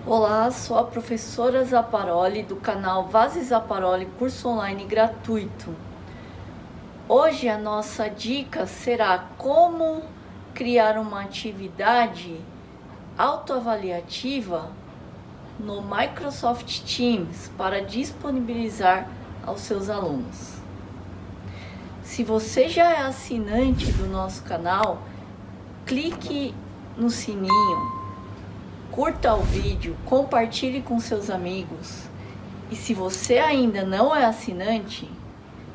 Olá, sou a professora Zaparoli do canal Vase Zaparoli, curso online gratuito. Hoje a nossa dica será como criar uma atividade autoavaliativa no Microsoft Teams para disponibilizar aos seus alunos. Se você já é assinante do nosso canal, clique no sininho, curta o vídeo, compartilhe com seus amigos. E se você ainda não é assinante,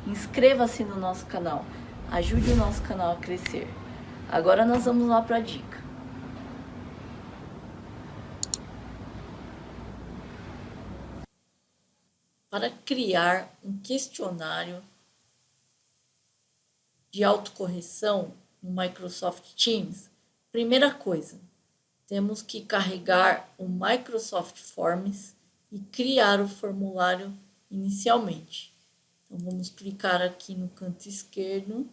inscreva-se no nosso canal. Ajude o nosso canal a crescer. Agora nós vamos lá para a dica. Para criar um questionário de autocorreção no Microsoft Teams, primeira coisa, temos que carregar o Microsoft Forms e criar o formulário inicialmente. Então, vamos clicar aqui no canto esquerdo.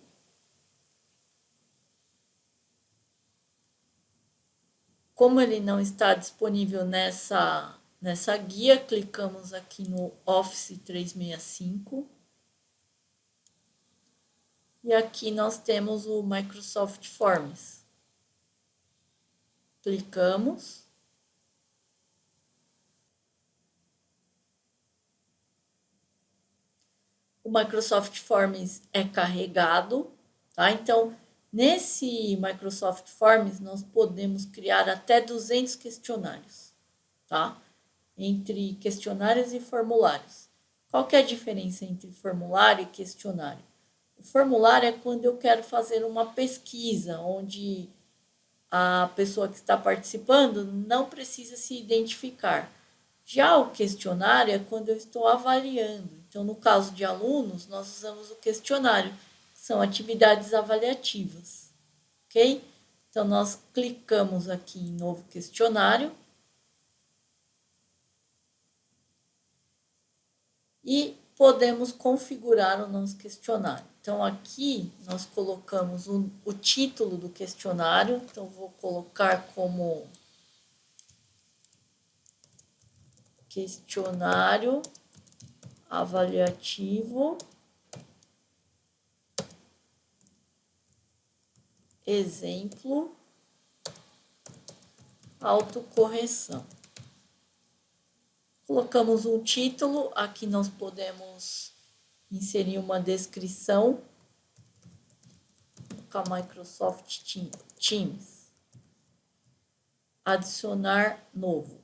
Como ele não está disponível nessa guia, clicamos aqui no Office 365. E aqui nós temos o Microsoft Forms. Clicamos. O Microsoft Forms é carregado, tá? Então, nesse Microsoft Forms, nós podemos criar até 200 questionários, tá? Entre questionários e formulários. Qual que é a diferença entre formulário e questionário? O formulário é quando eu quero fazer uma pesquisa, onde a pessoa que está participando não precisa se identificar. Já o questionário é quando eu estou avaliando. Então, no caso de alunos, nós usamos o questionário, que são atividades avaliativas, ok? Então, nós clicamos aqui em novo questionário e podemos configurar o nosso questionário. Então, aqui nós colocamos o título do questionário. Então, vou colocar como questionário avaliativo exemplo autocorreção. Colocamos um título, aqui nós podemos inserir uma descrição com a Microsoft Teams. Adicionar novo.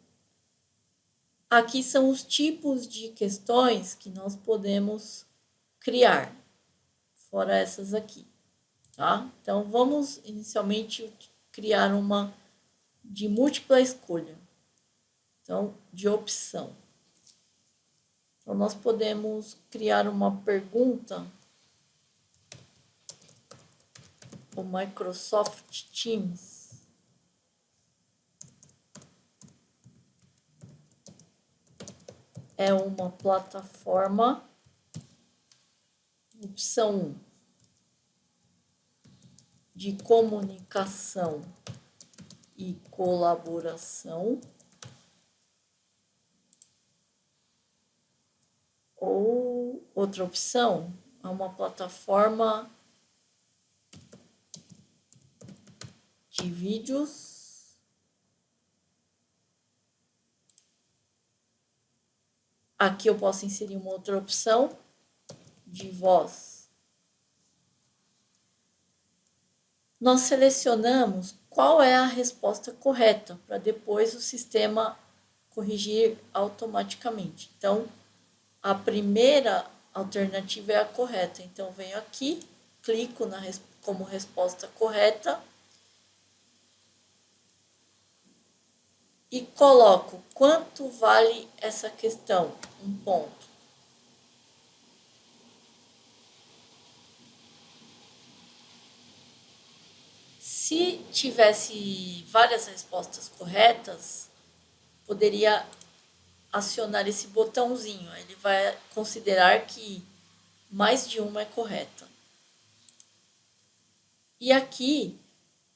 Aqui são os tipos de questões que nós podemos criar, fora essas aqui, tá? Então, vamos inicialmente criar uma de múltipla escolha. Então, de opção. Então, nós podemos criar uma pergunta. O Microsoft Teams é uma plataforma. Opção 1. De comunicação e colaboração. Ou outra opção, é uma plataforma de vídeos. Aqui eu posso inserir uma outra opção de voz. Nós selecionamos qual é a resposta correta, para depois o sistema corrigir automaticamente. Então, a primeira alternativa é a correta. Então, venho aqui, clico como resposta correta e coloco quanto vale essa questão, 1 ponto. Se tivesse várias respostas corretas, poderia acionar esse botãozinho. Ele vai considerar que mais de uma é correta. E aqui,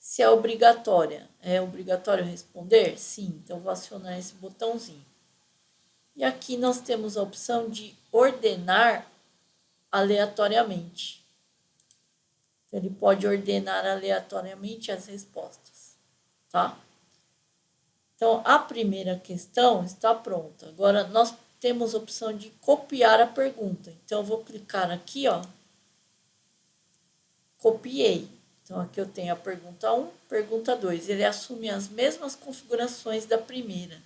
se é obrigatória. É obrigatório responder? Sim, então vou acionar esse botãozinho. E aqui nós temos a opção de ordenar aleatoriamente. Então, ele pode ordenar aleatoriamente as respostas, tá? Então, a primeira questão está pronta. Agora, nós temos a opção de copiar a pergunta. Então, eu vou clicar aqui, ó. Copiei. Então, aqui eu tenho a pergunta 1, pergunta 2. Ele assume as mesmas configurações da primeira.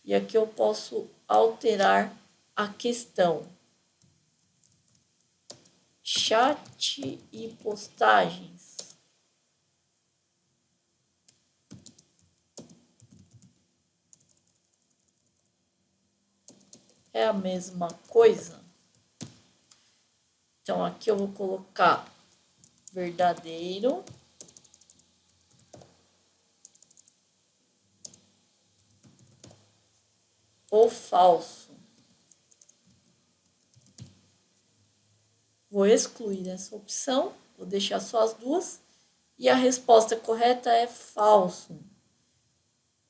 E aqui eu posso alterar a questão. Chat e postagens. É a mesma coisa. Então, aqui eu vou colocar verdadeiro. Ou falso. Vou excluir essa opção, vou deixar só as duas. E a resposta correta é falso.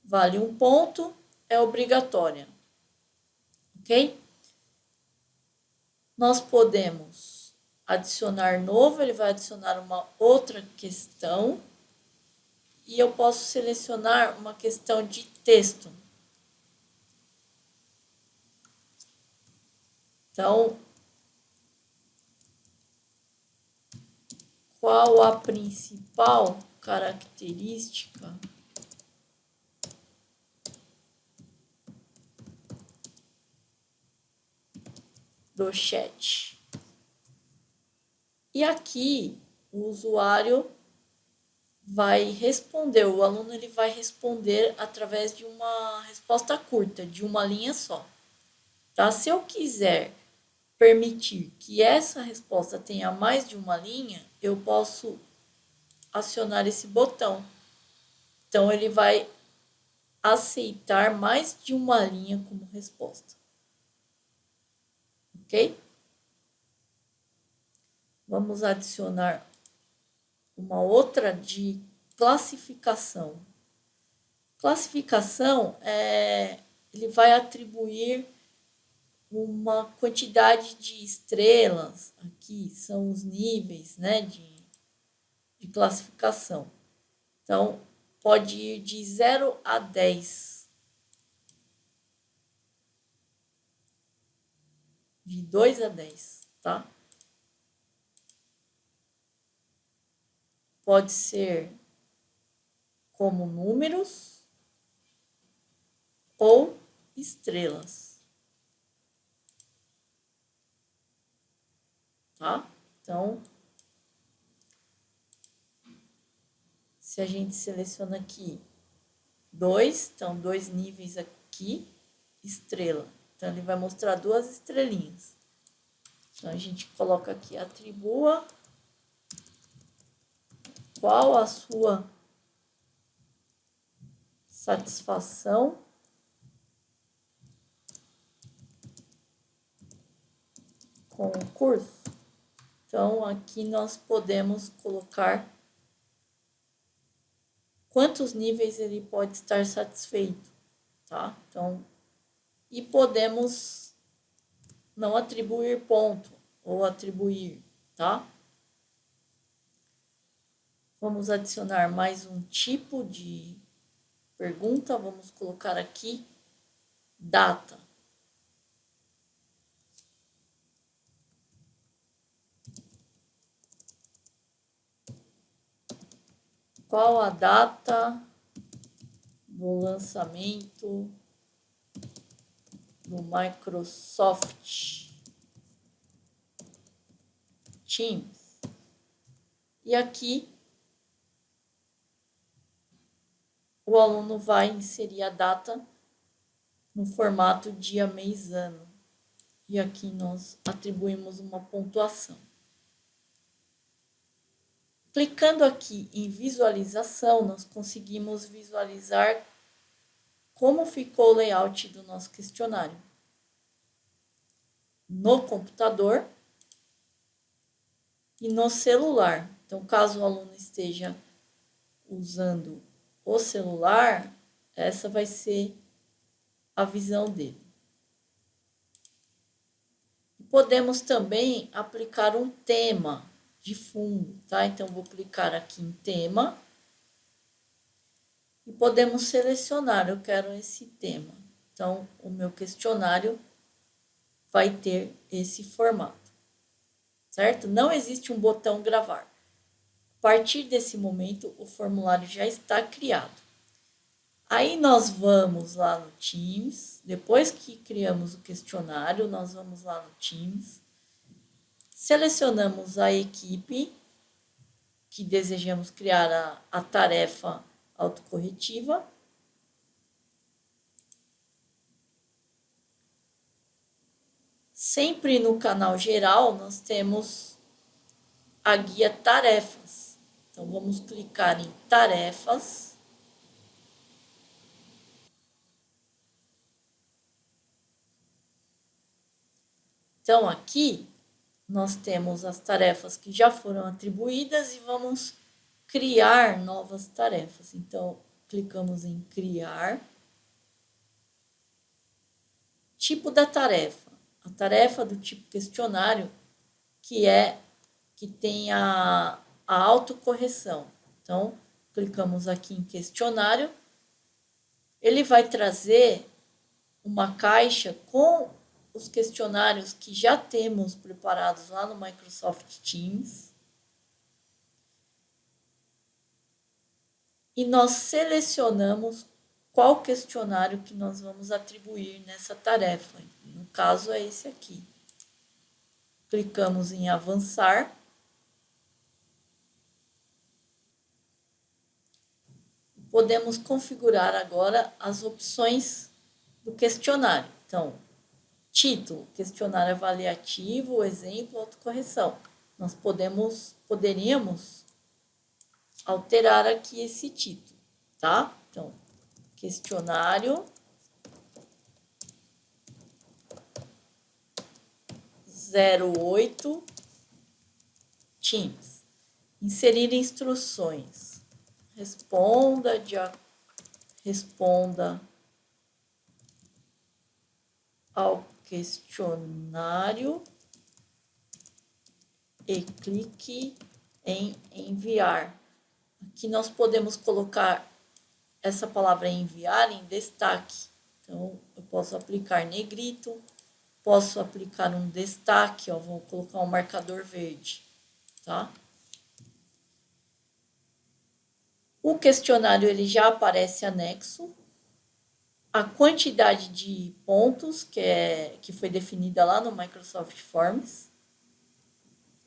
Vale 1 ponto, é obrigatória. Ok? Nós podemos adicionar novo, ele vai adicionar uma outra questão. E eu posso selecionar uma questão de texto. Então, qual a principal característica do chat? E aqui o usuário vai responder, o aluno ele vai responder através de uma resposta curta, de uma linha só. Tá? Se eu quiser permitir que essa resposta tenha mais de uma linha, eu posso acionar esse botão. Então, ele vai aceitar mais de uma linha como resposta. Ok? Vamos adicionar uma outra de classificação. Classificação ele vai atribuir uma quantidade de estrelas, aqui são os níveis, né, de classificação. Então, pode ir de 0 a 10. De 2 a 10, tá? Pode ser como números ou estrelas. Tá? Então, se a gente seleciona aqui 2, então 2 níveis aqui, estrela. Então, ele vai mostrar 2 estrelinhas. Então, a gente coloca aqui, atribua qual a sua satisfação com o curso. Então, aqui nós podemos colocar quantos níveis ele pode estar satisfeito, tá? Então, e podemos não atribuir ponto ou atribuir, tá? Vamos adicionar mais um tipo de pergunta, vamos colocar aqui data. Qual a data do lançamento do Microsoft Teams? E aqui o aluno vai inserir a data no formato dia, mês, ano. E aqui nós atribuímos uma pontuação. Clicando aqui em visualização, nós conseguimos visualizar como ficou o layout do nosso questionário. No computador e no celular. Então, caso o aluno esteja usando o celular, essa vai ser a visão dele. Podemos também aplicar um tema de fundo, tá? Então, vou clicar aqui em tema e podemos selecionar, eu quero esse tema. Então, o meu questionário vai ter esse formato, certo? Não existe um botão gravar. A partir desse momento, o formulário já está criado. Aí nós vamos lá no Teams, depois que criamos o questionário, nós vamos lá no Teams, selecionamos a equipe que desejamos criar a tarefa autocorretiva. Sempre no canal geral, nós temos a guia tarefas. Então, vamos clicar em tarefas. Então, aqui nós temos as tarefas que já foram atribuídas e vamos criar novas tarefas. Então, clicamos em criar. Tipo da tarefa. A tarefa do tipo questionário, que tem a autocorreção. Então, clicamos aqui em questionário. Ele vai trazer uma caixa com os questionários que já temos preparados lá no Microsoft Teams. E nós selecionamos qual questionário que nós vamos atribuir nessa tarefa. No caso, é esse aqui. Clicamos em avançar. Podemos configurar agora as opções do questionário. Então, título, questionário avaliativo, exemplo, autocorreção. Nós poderíamos alterar aqui esse título, tá? Então, questionário 08 Teams. Inserir instruções. Responda ao questionário e clique em enviar. Aqui nós podemos colocar essa palavra enviar em destaque. Então, eu posso aplicar negrito, posso aplicar um destaque, ó, vou colocar um marcador verde, tá? O questionário ele já aparece anexo. A quantidade de pontos que foi definida lá no Microsoft Forms.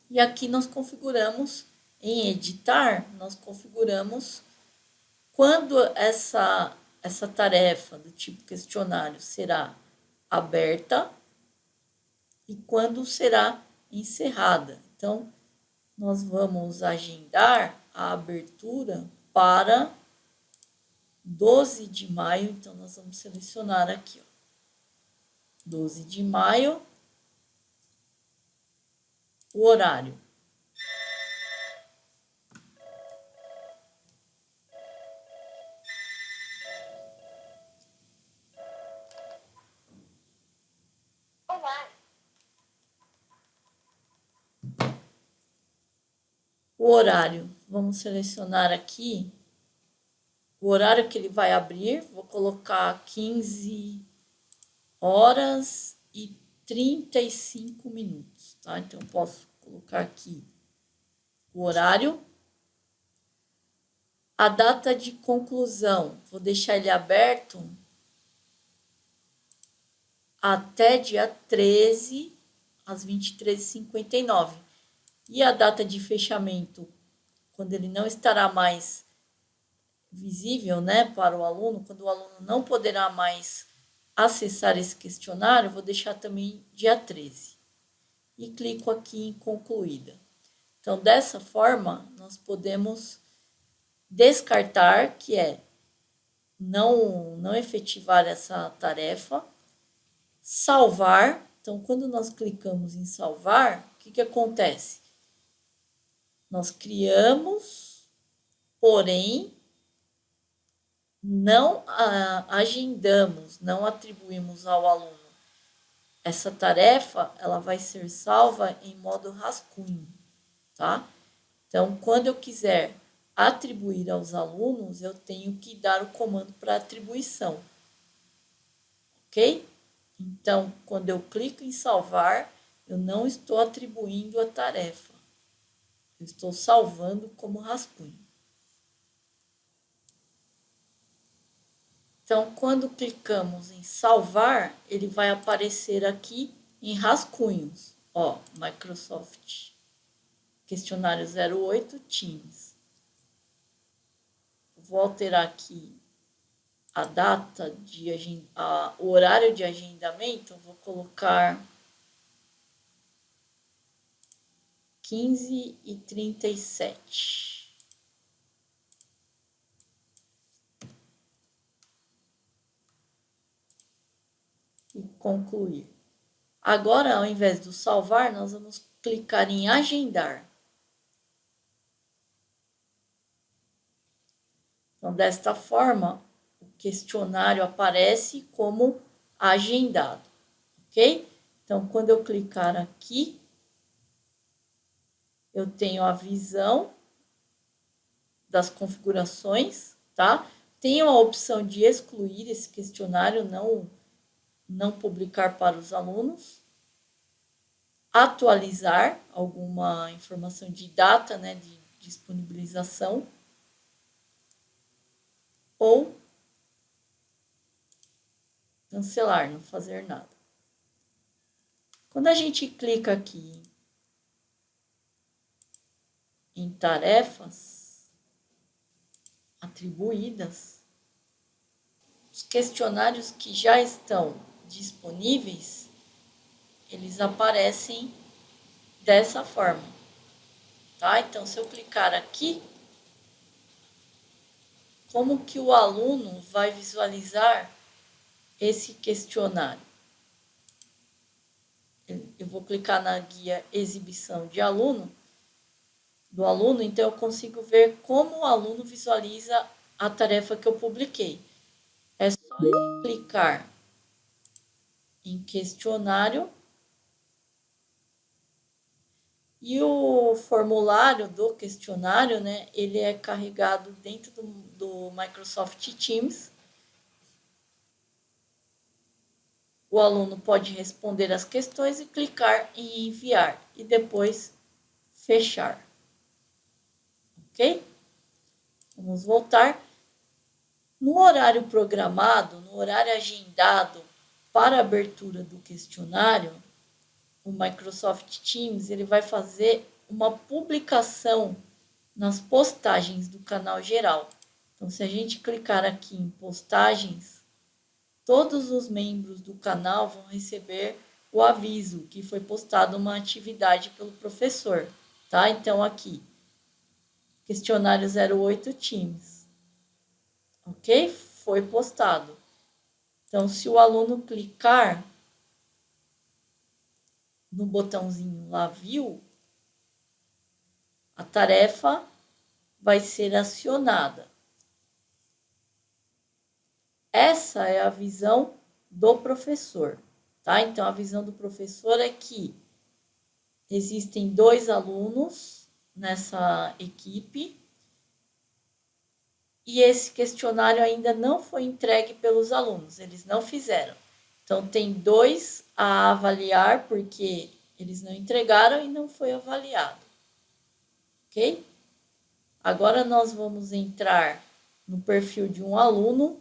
E aqui nós configuramos, em editar, nós configuramos quando essa tarefa do tipo questionário será aberta e quando será encerrada. Então, nós vamos agendar a abertura para 12 de maio, então nós vamos selecionar aqui, ó, 12 de maio, o horário. O horário, vamos selecionar aqui o horário que ele vai abrir, vou colocar 15 horas e 35 minutos, tá? Então, posso colocar aqui o horário. A data de conclusão, vou deixar ele aberto até dia 13, às 23h59. E a data de fechamento, quando ele não estará mais visível, né, para o aluno, quando o aluno não poderá mais acessar esse questionário, vou deixar também dia 13. E clico aqui em concluída. Então, dessa forma, nós podemos descartar, que é não efetivar essa tarefa, salvar. Então, quando nós clicamos em salvar, o que acontece? Nós criamos porém, não agendamos, não atribuímos ao aluno essa tarefa, ela vai ser salva em modo rascunho, tá? Então, quando eu quiser atribuir aos alunos, eu tenho que dar o comando para atribuição, ok? Então, quando eu clico em salvar, eu não estou atribuindo a tarefa, eu estou salvando como rascunho. Então, quando clicamos em salvar, ele vai aparecer aqui em rascunhos. Ó, Microsoft Questionário 08 Teams. Vou alterar aqui a data de o horário de agendamento, vou colocar 15h37. E concluir. Agora, ao invés do salvar, nós vamos clicar em agendar. Então, desta forma, o questionário aparece como agendado, ok? Então, quando eu clicar aqui, eu tenho a visão das configurações, tá? Tenho a opção de excluir esse questionário, não publicar para os alunos, atualizar alguma informação de data, né, de disponibilização, ou cancelar, não fazer nada. Quando a gente clica aqui em tarefas atribuídas, os questionários que já estão disponíveis, eles aparecem dessa forma, tá? Então, se eu clicar aqui, como que o aluno vai visualizar esse questionário? Eu vou clicar na guia exibição de aluno, do aluno, então eu consigo ver como o aluno visualiza a tarefa que eu publiquei. É só ele clicar em questionário e o formulário do questionário, né, ele é carregado dentro do Microsoft Teams. O aluno pode responder as questões e clicar em enviar e depois fechar. Ok? Vamos voltar. No horário programado, no horário agendado para a abertura do questionário, o Microsoft Teams ele vai fazer uma publicação nas postagens do canal geral. Então, se a gente clicar aqui em postagens, todos os membros do canal vão receber o aviso que foi postada uma atividade pelo professor, tá? Então, aqui, questionário 08 Teams, ok? Foi postado. Então, se o aluno clicar no botãozinho lá, viu, a tarefa vai ser acionada. Essa é a visão do professor, tá? Então, a visão do professor é que existem 2 alunos nessa equipe e esse questionário ainda não foi entregue pelos alunos, eles não fizeram. Então, tem 2 a avaliar porque eles não entregaram e não foi avaliado, ok? Agora, nós vamos entrar no perfil de um aluno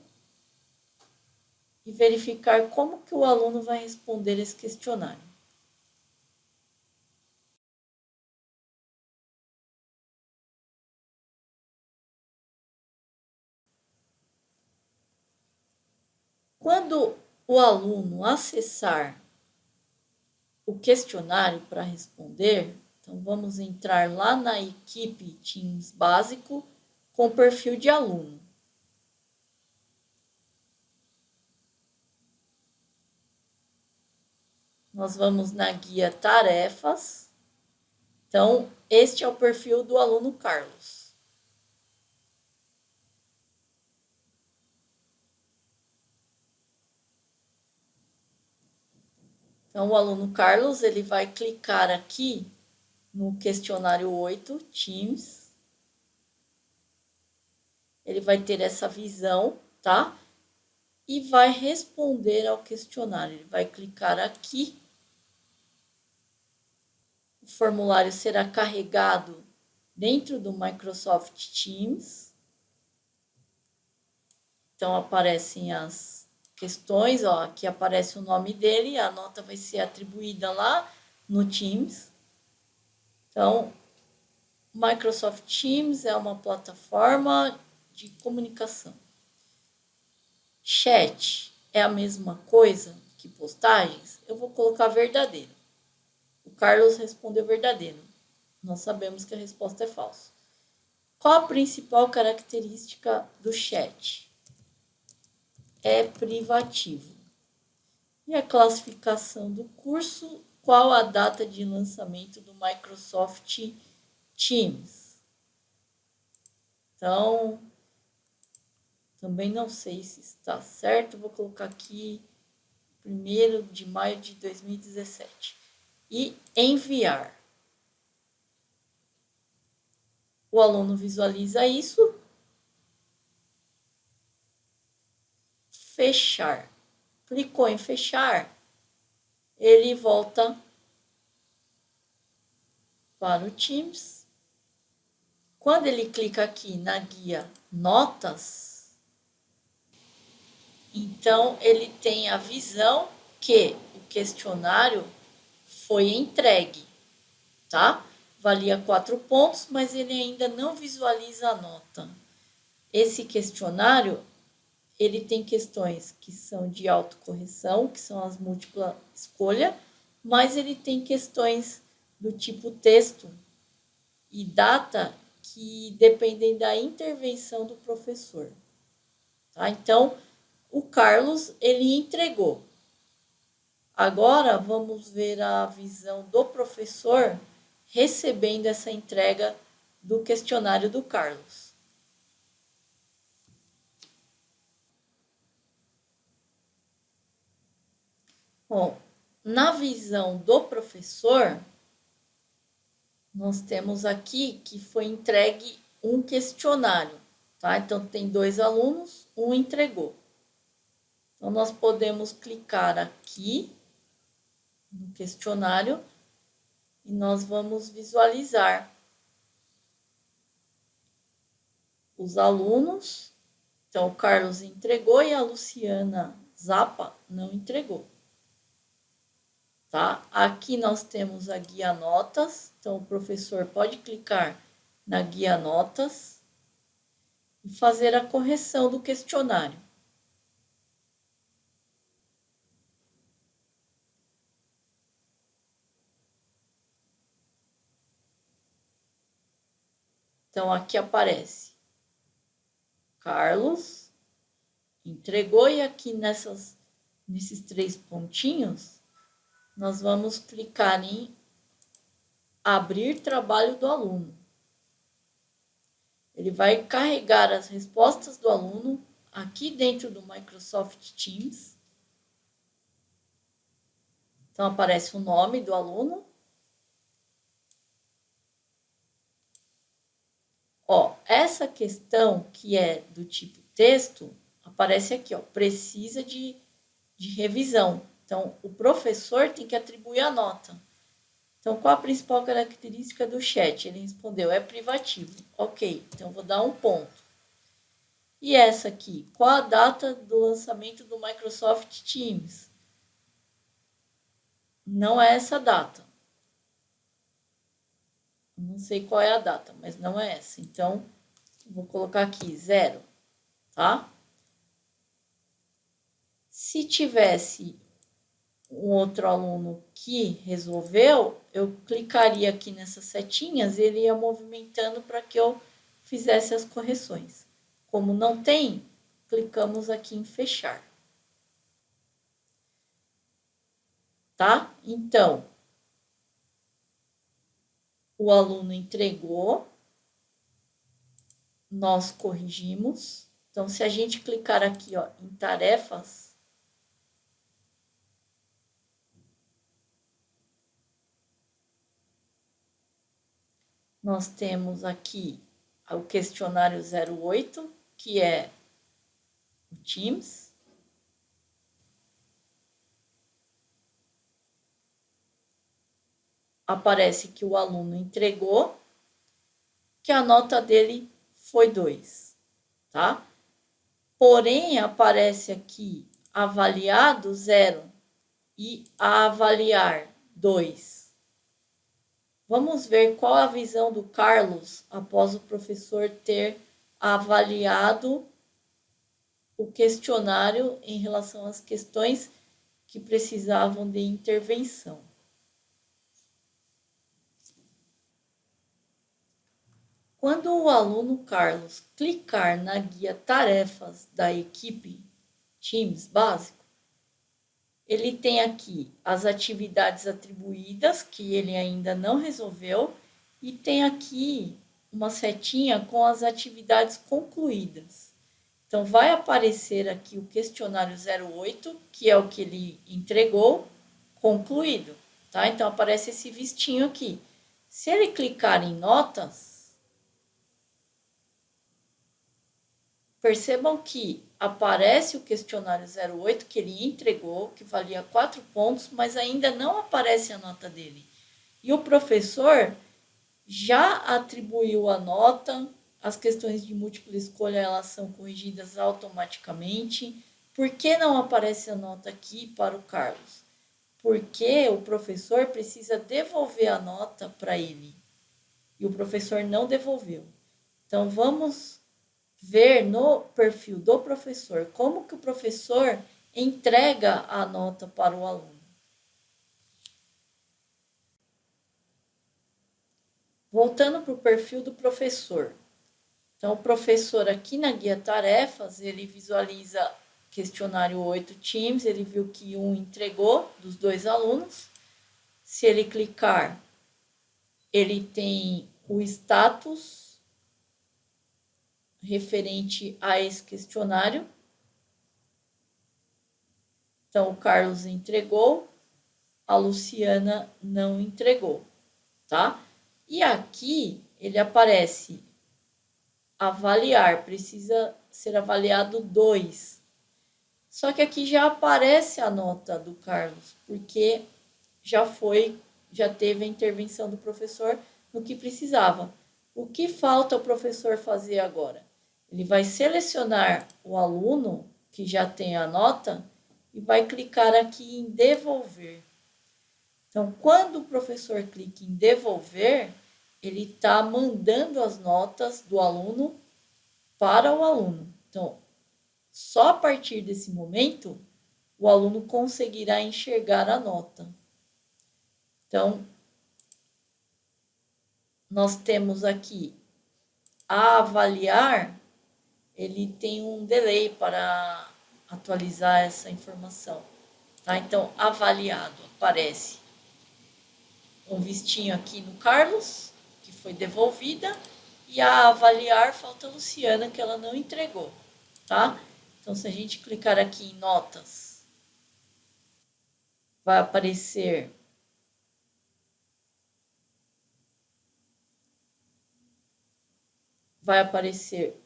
e verificar como que o aluno vai responder esse questionário. Quando o aluno acessar o questionário para responder, então vamos entrar lá na equipe Teams básico com perfil de aluno. Nós vamos na guia tarefas. Então, este é o perfil do aluno Carlos. Então, o aluno Carlos, ele vai clicar aqui no questionário 8, Teams. Ele vai ter essa visão, tá? E vai responder ao questionário. Ele vai clicar aqui. O formulário será carregado dentro do Microsoft Teams. Então, aparecem as questões, ó, aqui aparece o nome dele, a nota vai ser atribuída lá no Teams. Então, Microsoft Teams é uma plataforma de comunicação. Chat é a mesma coisa que postagens? Eu vou colocar verdadeiro. O Carlos respondeu verdadeiro. Nós sabemos que a resposta é falsa. Qual a principal característica do chat? É privativo. E a classificação do curso? Qual a data de lançamento do Microsoft Teams? Então, também não sei se está certo. Vou colocar aqui 1º de maio de 2017. E enviar. O aluno visualiza isso. Fechar. Clicou em fechar, ele volta para o Teams. Quando ele clica aqui na guia Notas, então ele tem a visão que o questionário foi entregue, tá? Valia 4 pontos, mas ele ainda não visualiza a nota. Esse questionário, ele tem questões que são de autocorreção, que são as múltipla escolha, mas ele tem questões do tipo texto e data que dependem da intervenção do professor. Tá? Então, o Carlos, ele entregou. Agora, vamos ver a visão do professor recebendo essa entrega do questionário do Carlos. Bom, na visão do professor, nós temos aqui que foi entregue um questionário, tá? Então, tem 2 alunos, um entregou. Então, nós podemos clicar aqui no questionário e nós vamos visualizar os alunos. Então, o Carlos entregou e a Luciana Zappa não entregou. Tá? Aqui nós temos a guia Notas. Então, o professor pode clicar na guia Notas e fazer a correção do questionário. Então, aqui aparece Carlos entregou e aqui nesses 3 pontinhos, nós vamos clicar em abrir trabalho do aluno. Ele vai carregar as respostas do aluno aqui dentro do Microsoft Teams. Então, aparece o nome do aluno. Ó, essa questão que é do tipo texto, aparece aqui, ó, precisa de revisão. Então, o professor tem que atribuir a nota. Então, qual a principal característica do chat? Ele respondeu, é privativo. Ok, então vou dar 1 ponto. E essa aqui, qual a data do lançamento do Microsoft Teams? Não é essa data. Não sei qual é a data, mas não é essa. Então, vou colocar aqui 0, tá? Se tivesse um outro aluno que resolveu, eu clicaria aqui nessas setinhas e ele ia movimentando para que eu fizesse as correções. Como não tem, clicamos aqui em fechar. Tá? Então, o aluno entregou, nós corrigimos. Então, se a gente clicar aqui, ó, em tarefas, nós temos aqui o questionário 08, que é o Teams. Aparece que o aluno entregou, que a nota dele foi 2, tá? Porém, aparece aqui avaliado 0 e a avaliar 2. Vamos ver qual a visão do Carlos após o professor ter avaliado o questionário em relação às questões que precisavam de intervenção. Quando o aluno Carlos clicar na guia Tarefas da equipe Teams básico, ele tem aqui as atividades atribuídas, que ele ainda não resolveu, e tem aqui uma setinha com as atividades concluídas. Então, vai aparecer aqui o questionário 08, que é o que ele entregou, concluído, tá? Então, aparece esse vistinho aqui. Se ele clicar em notas, percebam que aparece o questionário 08, que ele entregou, que valia 4 pontos, mas ainda não aparece a nota dele. E o professor já atribuiu a nota, as questões de múltipla escolha elas são corrigidas automaticamente. Por que não aparece a nota aqui para o Carlos? Porque o professor precisa devolver a nota para ele. E o professor não devolveu. Então, vamos ver no perfil do professor como que o professor entrega a nota para o aluno. Voltando para o perfil do professor. Então, o professor aqui na guia tarefas, ele visualiza questionário 8 Teams, ele viu que um entregou dos 2 alunos. Se ele clicar, ele tem o status referente a esse questionário. Então, o Carlos entregou, a Luciana não entregou, tá? E aqui ele aparece avaliar, precisa ser avaliado 2. Só que aqui já aparece a nota do Carlos, porque já teve a intervenção do professor no que precisava. O que falta o professor fazer agora? Ele vai selecionar o aluno que já tem a nota e vai clicar aqui em devolver. Então, quando o professor clica em devolver, ele está mandando as notas do aluno para o aluno. Então, só a partir desse momento, o aluno conseguirá enxergar a nota. Então, nós temos aqui a avaliar, ele tem um delay para atualizar essa informação. Tá? Então, avaliado, aparece um vistinho aqui no Carlos, que foi devolvida, e a avaliar falta a Luciana, que ela não entregou, tá? Então, se a gente clicar aqui em notas, vai aparecer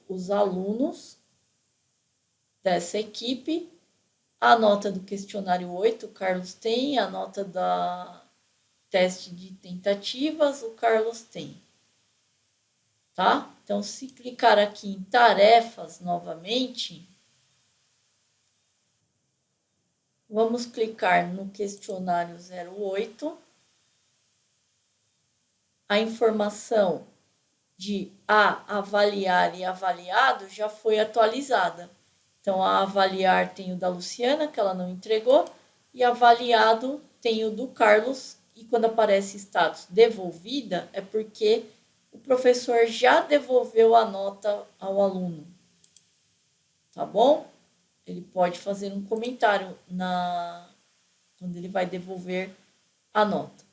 os alunos dessa equipe, a nota do questionário 8, o Carlos tem, a nota da teste de tentativas, o Carlos tem. Tá? Então, se clicar aqui em tarefas novamente, vamos clicar no questionário 08. A informação de avaliar e avaliado já foi atualizada. Então, a avaliar tem o da Luciana, que ela não entregou, e avaliado tem o do Carlos. E quando aparece status devolvida, é porque o professor já devolveu a nota ao aluno. Tá bom? Ele pode fazer um comentário quando ele vai devolver a nota.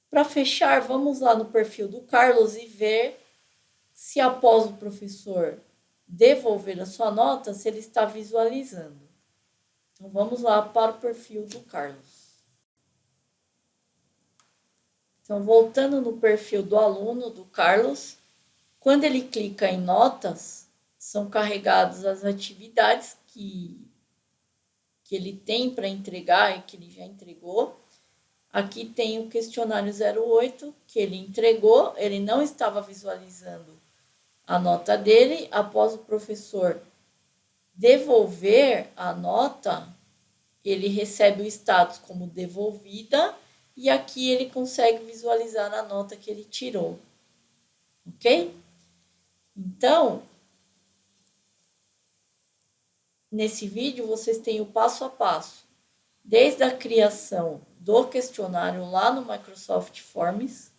Para fechar, vamos lá no perfil do Carlos e ver se após o professor devolver a sua nota, se ele está visualizando. Então, vamos lá para o perfil do Carlos. Então, voltando no perfil do aluno, do Carlos, quando ele clica em notas, são carregadas as atividades que ele tem para entregar e que ele já entregou. Aqui tem o questionário 08 que ele entregou, ele não estava visualizando a nota dele. Após o professor devolver a nota, ele recebe o status como devolvida e aqui ele consegue visualizar a nota que ele tirou, ok? Então, nesse vídeo vocês têm o passo a passo, desde a criação do questionário lá no Microsoft Forms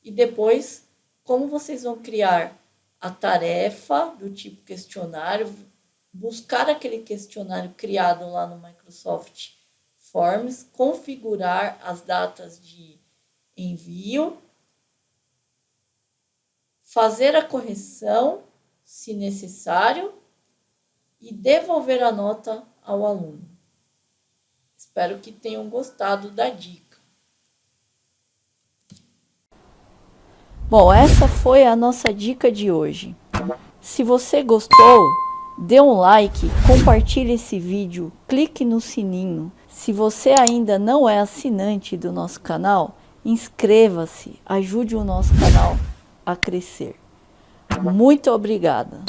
e depois como vocês vão criar a tarefa do tipo questionário, buscar aquele questionário criado lá no Microsoft Forms, configurar as datas de envio, fazer a correção, se necessário, e devolver a nota ao aluno. Espero que tenham gostado da dica. Bom, essa foi a nossa dica de hoje. Se você gostou, dê um like, compartilhe esse vídeo, clique no sininho. Se você ainda não é assinante do nosso canal, inscreva-se, ajude o nosso canal a crescer. Muito obrigada!